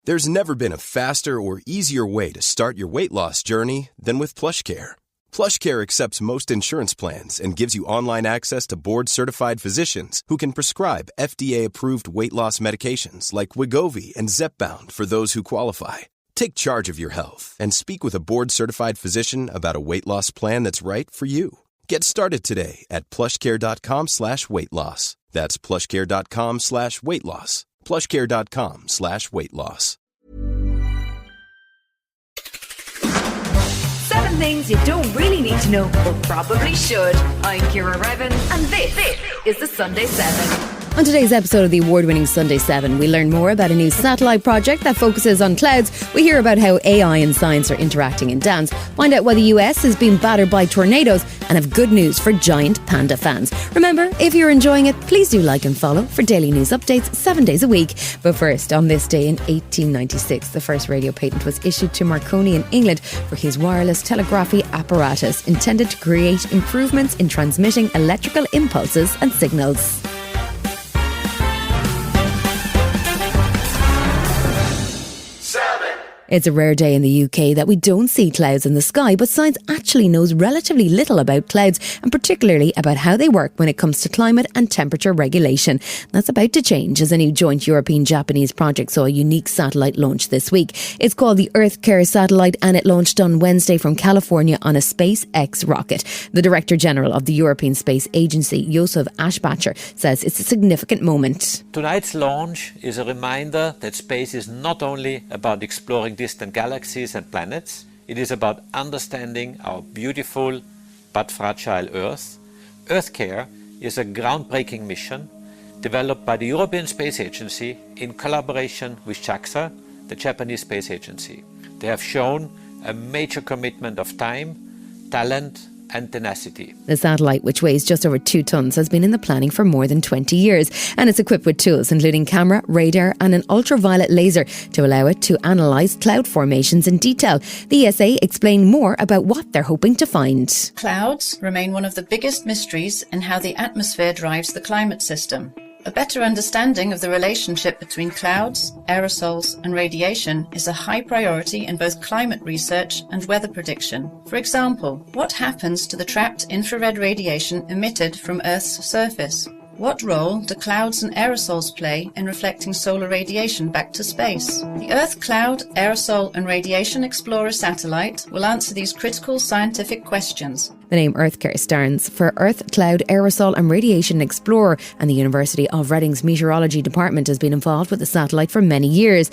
There's never been a faster or easier way to start your weight loss journey than with PlushCare. PlushCare accepts most insurance plans and gives you online access to board-certified physicians who can prescribe FDA-approved weight loss medications like Wegovy and Zepbound for those who qualify. Take charge of your health and speak with a board-certified physician about a weight loss plan that's right for you. Get started today at plushcare.com/weight loss. That's plushcare.com/weight loss. plushcare.com/weight loss. 7 things you don't really need to know, but probably should. I'm Ciara Revin, and this is the Sunday 7. On today's episode of the award-winning Sunday 7, we learn more about a new satellite project that focuses on clouds. We hear about how AI and science are interacting in dance, find out why the US has been battered by tornadoes, and have good news for giant panda fans. Remember, if you're enjoying it, please do like and follow for daily news updates 7 days a week. But first, on this day in 1896, the first radio patent was issued to Marconi in England for his wireless telegraphy apparatus, intended to create improvements in transmitting electrical impulses and signals. It's a rare day in the UK that we don't see clouds in the sky, but science actually knows relatively little about clouds, and particularly about how they work when it comes to climate and temperature regulation. That's about to change as a new joint European-Japanese project saw a unique satellite launch this week. It's called the Earthcare Satellite, and it launched on Wednesday from California on a SpaceX rocket. The Director General of the European Space Agency, Josef Aschbacher, says it's a significant moment. Tonight's launch is a reminder that space is not only about exploring distant galaxies and planets. It is about understanding our beautiful but fragile Earth. Earthcare is a groundbreaking mission developed by the European Space Agency in collaboration with JAXA, the Japanese Space Agency. They have shown a major commitment of time, talent, and tenacity. The satellite, which weighs just over 2 tons, has been in the planning for more than 20 years, and it's equipped with tools including camera, radar and an ultraviolet laser to allow it to analyse cloud formations in detail. The ESA explained more about what they're hoping to find. Clouds remain one of the biggest mysteries in how the atmosphere drives the climate system. A better understanding of the relationship between clouds, aerosols and radiation is a high priority in both climate research and weather prediction. For example, what happens to the trapped infrared radiation emitted from Earth's surface? What role do clouds and aerosols play in reflecting solar radiation back to space? The Earth Cloud, Aerosol and Radiation Explorer satellite will answer these critical scientific questions. The name Earthcare stands for Earth, Cloud, Aerosol and Radiation Explorer, and the University of Reading's Meteorology Department has been involved with the satellite for many years.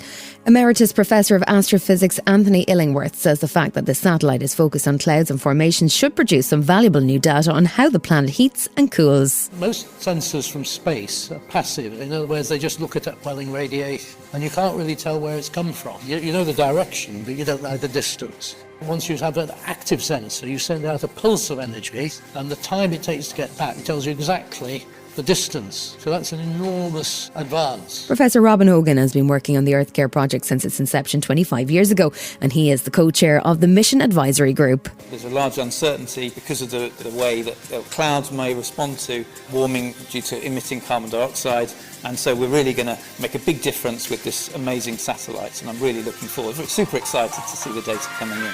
Emeritus Professor of Astrophysics Anthony Illingworth says the fact that the satellite is focused on clouds and formations should produce some valuable new data on how the planet heats and cools. Most sensors from space are passive. In other words, they just look at upwelling radiation, and you can't really tell where it's come from. You know the direction, but you don't know the distance. Once you have an active sensor, you send out a pulse of energy, and the time it takes to get back tells you exactly the distance. So that's an enormous advance. Professor Robin Hogan has been working on the Earthcare project since its inception 25 years ago, and he is the co-chair of the Mission Advisory Group. There's a large uncertainty because of the way that clouds may respond to warming due to emitting carbon dioxide, and so we're really going to make a big difference with this amazing satellite, and I'm really looking forward. We're super excited to see the data coming in.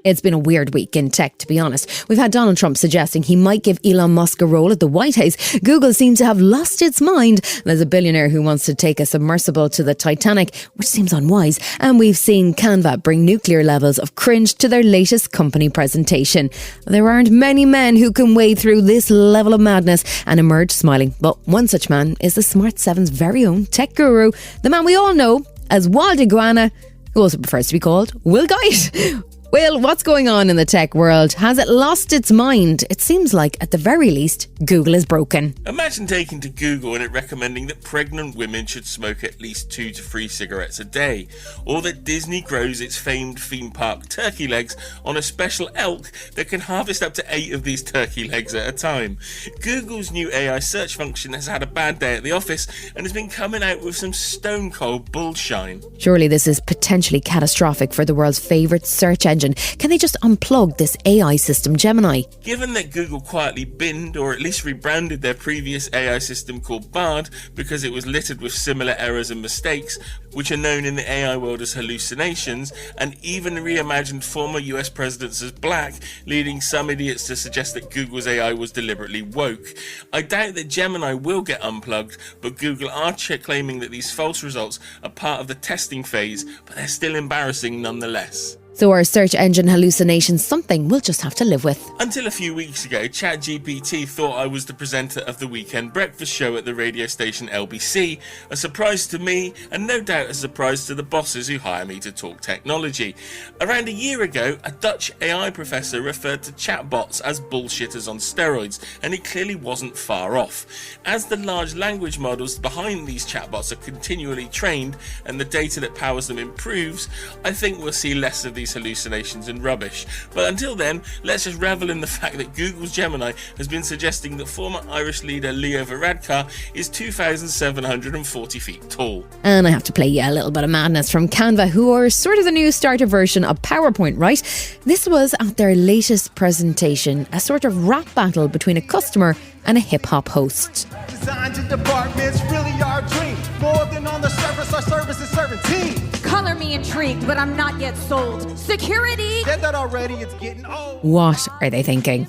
It's been a weird week in tech, to be honest. We've had Donald Trump suggesting he might give Elon Musk a role at the White House. Google seems to have lost its mind. There's a billionaire who wants to take a submersible to the Titanic, which seems unwise. And we've seen Canva bring nuclear levels of cringe to their latest company presentation. There aren't many men who can wade through this level of madness and emerge smiling. But one such man is the Smart 7's very own tech guru, the man we all know as Wild Iguana, who also prefers to be called Will Guyatt. Well, what's going on in the tech world? Has it lost its mind? It seems like, at the very least, Google is broken. Imagine taking to Google and it recommending that pregnant women should smoke at least 2 to 3 cigarettes a day, or that Disney grows its famed theme park turkey legs on a special elk that can harvest up to 8 of these turkey legs at a time. Google's new AI search function has had a bad day at the office and has been coming out with some stone cold bullshine. Surely this is potentially catastrophic for the world's favourite search engine engine. Can they just unplug this AI system, Gemini? Given that Google quietly binned or at least rebranded their previous AI system called Bard because it was littered with similar errors and mistakes, which are known in the AI world as hallucinations, and even reimagined former US presidents as black, leading some idiots to suggest that Google's AI was deliberately woke. I doubt that Gemini will get unplugged, but Google are claiming that these false results are part of the testing phase, but they're still embarrassing nonetheless. So our search engine hallucinations, something we'll just have to live with. Until a few weeks ago, ChatGPT thought I was the presenter of the weekend breakfast show at the radio station LBC, a surprise to me and no doubt a surprise to the bosses who hire me to talk technology. Around a year ago, a Dutch AI professor referred to chatbots as bullshitters on steroids, and he clearly wasn't far off. As the large language models behind these chatbots are continually trained and the data that powers them improves, I think we'll see less of these hallucinations and rubbish. But until then, let's just revel in the fact that Google's Gemini has been suggesting that former Irish leader Leo Varadkar is 2,740 feet tall. And I have to play you a little bit of madness from Canva, who are sort of the new starter version of PowerPoint, right? This was at their latest presentation, a sort of rap battle between a customer and a hip-hop host. Design to departments really our dream. More than on the surface, our service is serving team. Color me intrigued, but I'm not yet sold. Security! Said that already, it's getting old. What are they thinking?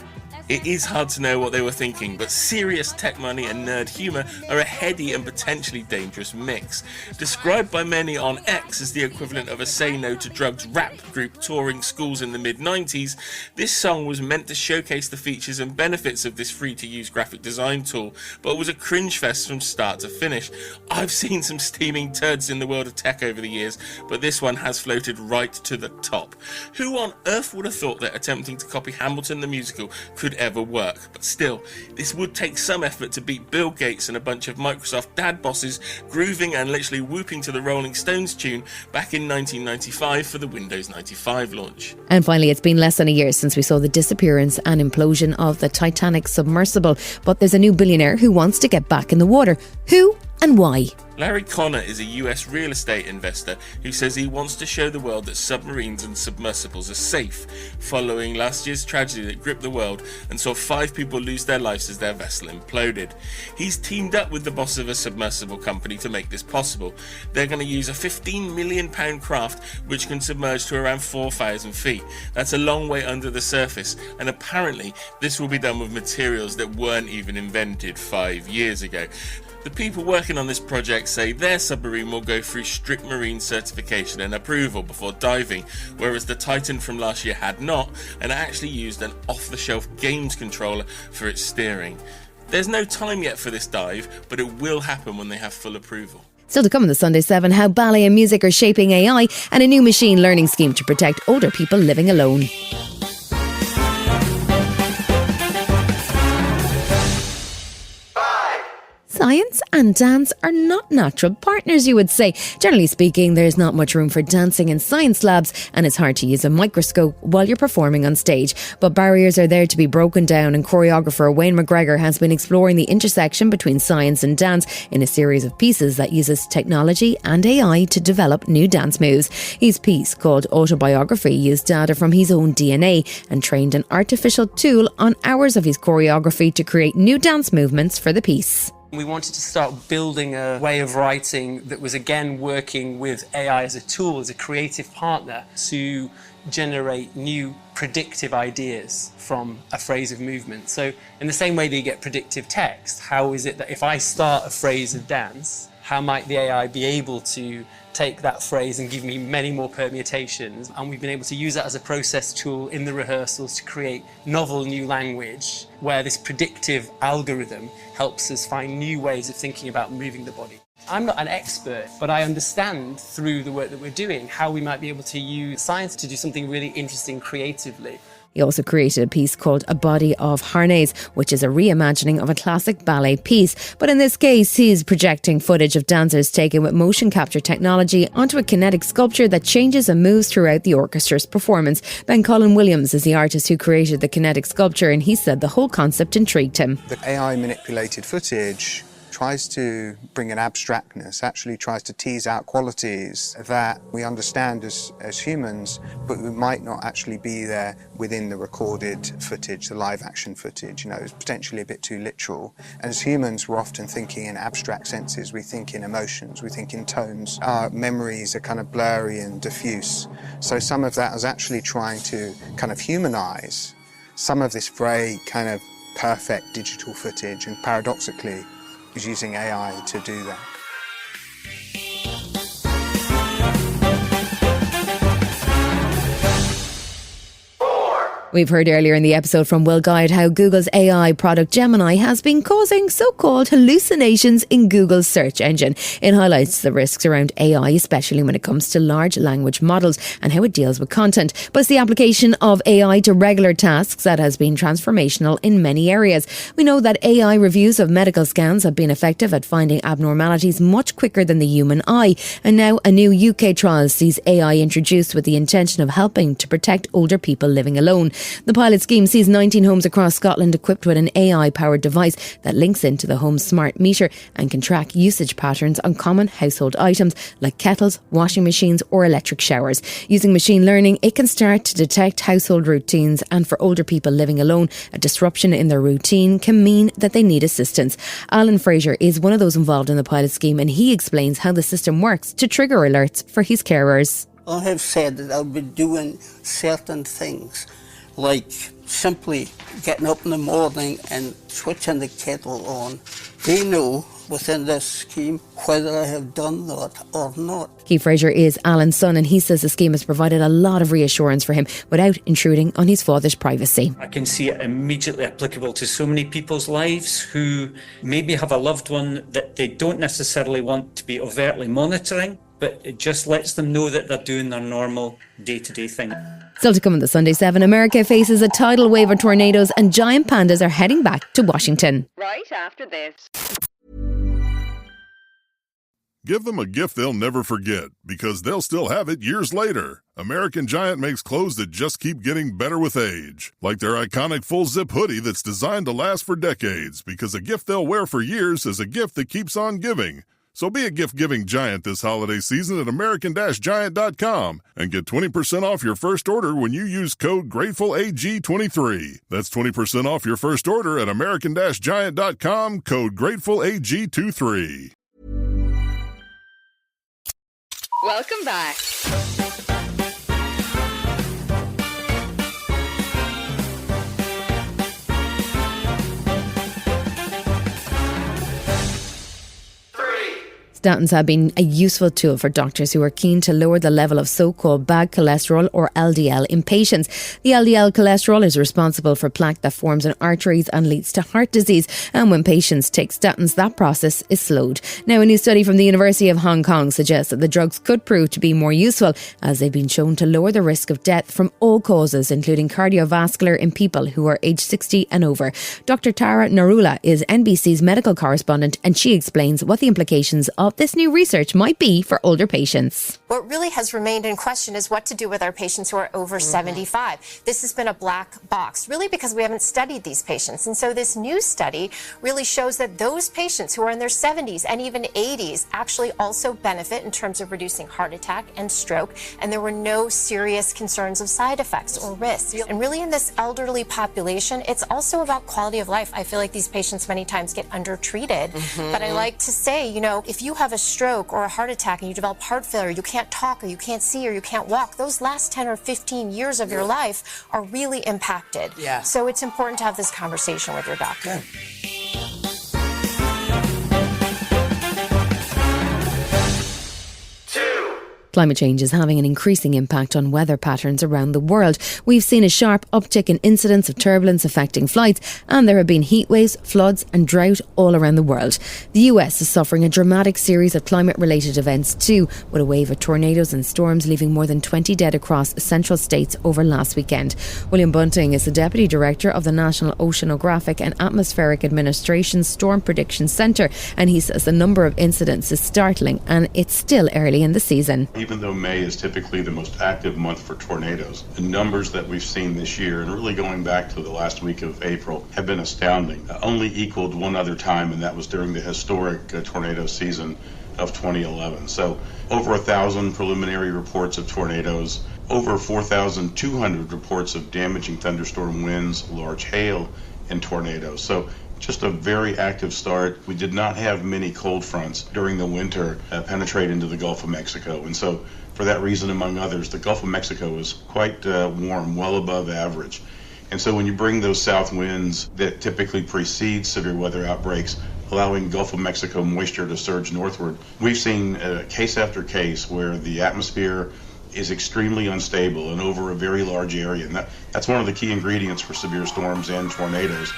It is hard to know what they were thinking, but serious tech money and nerd humour are a heady and potentially dangerous mix. Described by many on X as the equivalent of a Say No to Drugs rap group touring schools in the mid-90s, this song was meant to showcase the features and benefits of this free-to-use graphic design tool, but was a cringe fest from start to finish. I've seen some steaming turds in the world of tech over the years, but this one has floated right to the top. Who on earth would have thought that attempting to copy Hamilton the musical could ever work? But still, this would take some effort to beat Bill Gates and a bunch of Microsoft dad bosses grooving and literally whooping to the Rolling Stones tune back in 1995 for the Windows 95 launch. And finally, it's been less than a year since we saw the disappearance and implosion of the Titanic submersible, but there's a new billionaire who wants to get back in the water. Who and why? Larry Connor is a US real estate investor who says he wants to show the world that submarines and submersibles are safe, following last year's tragedy that gripped the world and saw 5 people lose their lives as their vessel imploded. He's teamed up with the boss of a submersible company to make this possible. They're going to use a £15 million craft which can submerge to around 4,000 feet. That's a long way under the surface, and apparently this will be done with materials that weren't even invented 5 years ago. The people working on this project say their submarine will go through strict marine certification and approval before diving, whereas the Titan from last year had not, and actually used an off-the-shelf games controller for its steering. There's no time yet for this dive, but it will happen when they have full approval. Still to come on the Sunday 7, how ballet and music are shaping AI, and a new machine learning scheme to protect older people living alone. Science and dance are not natural partners, you would say. Generally speaking, there's not much room for dancing in science labs, and it's hard to use a microscope while you're performing on stage. But barriers are there to be broken down, and choreographer Wayne McGregor has been exploring the intersection between science and dance in a series of pieces that uses technology and AI to develop new dance moves. His piece, called Autobiography, used data from his own DNA and trained an artificial tool on hours of his choreography to create new dance movements for the piece. We wanted to start building a way of writing that was again working with AI as a tool, as a creative partner, to generate new predictive ideas from a phrase of movement. So in the same way that you get predictive text, how is it that if I start a phrase of dance, how might the AI be able to take that phrase and give me many more permutations? And we've been able to use that as a process tool in the rehearsals to create novel new language where this predictive algorithm helps us find new ways of thinking about moving the body. I'm not an expert, but I understand through the work that we're doing how we might be able to use science to do something really interesting creatively. He also created a piece called A Body of Harnais, which is a reimagining of a classic ballet piece. But in this case, he's projecting footage of dancers taken with motion capture technology onto a kinetic sculpture that changes and moves throughout the orchestra's performance. Ben Cullen Williams is the artist who created the kinetic sculpture, and he said the whole concept intrigued him. The AI manipulated footage tries to bring an abstractness, actually tries to tease out qualities that we understand as humans, but we might not actually be there within the recorded footage, the live action footage. You know, it's potentially a bit too literal. And as humans, we're often thinking in abstract senses. We think in emotions, we think in tones. Our memories are kind of blurry and diffuse. So some of that is actually trying to kind of humanize some of this very kind of perfect digital footage, and paradoxically is using AI to do that. We've heard earlier in the episode from Will Guyatt how Google's AI product Gemini has been causing so-called hallucinations in Google's search engine. It highlights the risks around AI, especially when it comes to large language models and how it deals with content. But it's the application of AI to regular tasks that has been transformational in many areas. We know that AI reviews of medical scans have been effective at finding abnormalities much quicker than the human eye. And now a new UK trial sees AI introduced with the intention of helping to protect older people living alone. The pilot scheme sees 19 homes across Scotland equipped with an AI-powered device that links into the home's smart meter and can track usage patterns on common household items like kettles, washing machines or electric showers. Using machine learning, it can start to detect household routines, and for older people living alone, a disruption in their routine can mean that they need assistance. Alan Fraser is one of those involved in the pilot scheme, and he explains how the system works to trigger alerts for his carers. I have said that I'll be doing certain things, like simply getting up in the morning and switching the kettle on. They know within this scheme whether I have done that or not. Keith Fraser is Alan's son, and he says the scheme has provided a lot of reassurance for him without intruding on his father's privacy. I can see it immediately applicable to so many people's lives who maybe have a loved one that they don't necessarily want to be overtly monitoring, but it just lets them know that they're doing their normal day-to-day thing. Still to come on the Sunday 7, America faces a tidal wave of tornadoes and giant pandas are heading back to Washington. Right after this. Give them a gift they'll never forget, because they'll still have it years later. American Giant makes clothes that just keep getting better with age. Like their iconic full-zip hoodie that's designed to last for decades, because a gift they'll wear for years is a gift that keeps on giving. So be a gift-giving giant this holiday season at American-Giant.com and get 20% off your first order when you use code GratefulAG23. That's 20% off your first order at American-Giant.com, code GratefulAG23. Welcome back. Statins have been a useful tool for doctors who are keen to lower the level of so-called bad cholesterol, or LDL, in patients. The LDL cholesterol is responsible for plaque that forms in arteries and leads to heart disease. And when patients take statins, that process is slowed. Now, a new study from the University of Hong Kong suggests that the drugs could prove to be more useful, as they've been shown to lower the risk of death from all causes, including cardiovascular, in people who are aged 60 and over. Dr. Tara Narula is NBC's medical correspondent, and she explains what the implications of this new research might be for older patients. What really has remained in question is what to do with our patients who are over 75. This has been a black box, really, because we haven't studied these patients. And so this new study really shows that those patients who are in their 70s and even 80s actually also benefit in terms of reducing heart attack and stroke. And there were no serious concerns of side effects or risks. And really, in this elderly population, it's also about quality of life. I feel like these patients many times get undertreated. But I like to say, you know, if you have a stroke or a heart attack and you develop heart failure, you can't talk or you can't see or you can't walk, those last 10 or 15 years of your life are really impacted. So it's important to have this conversation with your doctor. Climate change is having an increasing impact on weather patterns around the world. We've seen a sharp uptick in incidents of turbulence affecting flights, and there have been heat waves, floods and drought all around the world. The US is suffering a dramatic series of climate-related events too, with a wave of tornadoes and storms leaving more than 20 dead across central states over last weekend. William Bunting is the Deputy Director of the National Oceanographic and Atmospheric Administration Storm Prediction Centre, and he says the number of incidents is startling and it's still early in the season. He even though May is typically the most active month for tornadoes, the numbers that we've seen this year, and really going back to the last week of April, have been astounding. Only equaled one other time, and that was during the historic tornado season of 2011. So over 1,000 preliminary reports of tornadoes, over 4,200 reports of damaging thunderstorm winds, large hail, and tornadoes. So just a very active start. We did not have many cold fronts during the winter penetrate into the Gulf of Mexico. And so for that reason, among others, the Gulf of Mexico is quite warm, well above average. And so when you bring those south winds that typically precede severe weather outbreaks, allowing Gulf of Mexico moisture to surge northward, we've seen case after case where the atmosphere is extremely unstable and over a very large area. And that's one of the key ingredients for severe storms and tornadoes.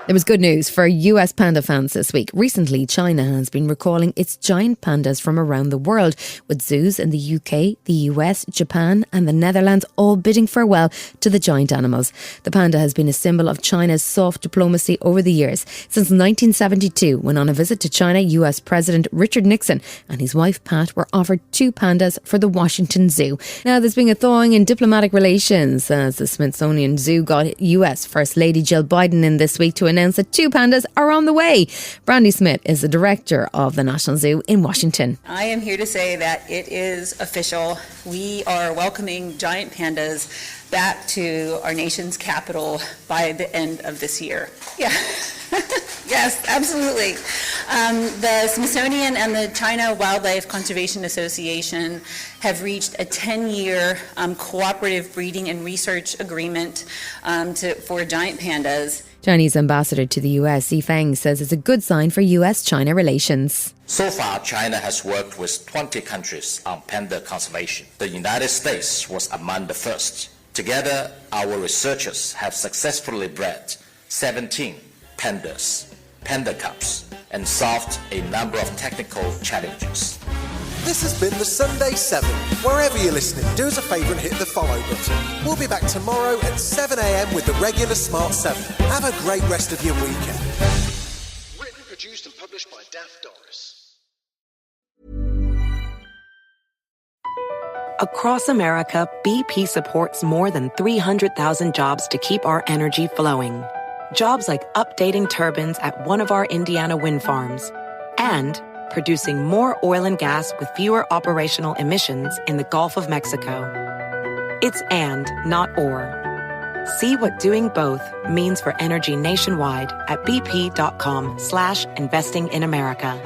There was good news for US panda fans this week. Recently, China has been recalling its giant pandas from around the world, with zoos in the UK, the US, Japan and the Netherlands all bidding farewell to the giant animals. The panda has been a symbol of China's soft diplomacy over the years. Since 1972, when on a visit to China, US President Richard Nixon and his wife Pat were offered 2 pandas for the Washington Zoo. Now, there's been a thawing in diplomatic relations as the Smithsonian Zoo got US First Lady Jill Biden in this week to announce that 2 pandas are on the way. Brandi Smith is the director of the National Zoo in Washington. I am here to say that it is official. We are welcoming giant pandas back to our nation's capital by the end of this year. Yeah. Yes, absolutely. The Smithsonian and the China Wildlife Conservation Association have reached a 10-year cooperative breeding and research agreement for giant pandas. Chinese ambassador to the US, Feng, says it's a good sign for US-China relations. So far, China has worked with 20 countries on panda conservation. The United States was among the first. Together, our researchers have successfully bred 17 pandas, panda cubs, and solved a number of technical challenges. This has been the Sunday 7. Wherever you're listening, do us a favour and hit the follow button. We'll be back tomorrow at 7 a.m. with the regular Smart 7. Have a great rest of your weekend. Written, produced and published by Daft Doris. Across America, BP supports more than 300,000 jobs to keep our energy flowing. Jobs like updating turbines at one of our Indiana wind farms and producing more oil and gas with fewer operational emissions in the Gulf of Mexico. It's and, not or. See what doing both means for energy nationwide at bp.com/investing in America.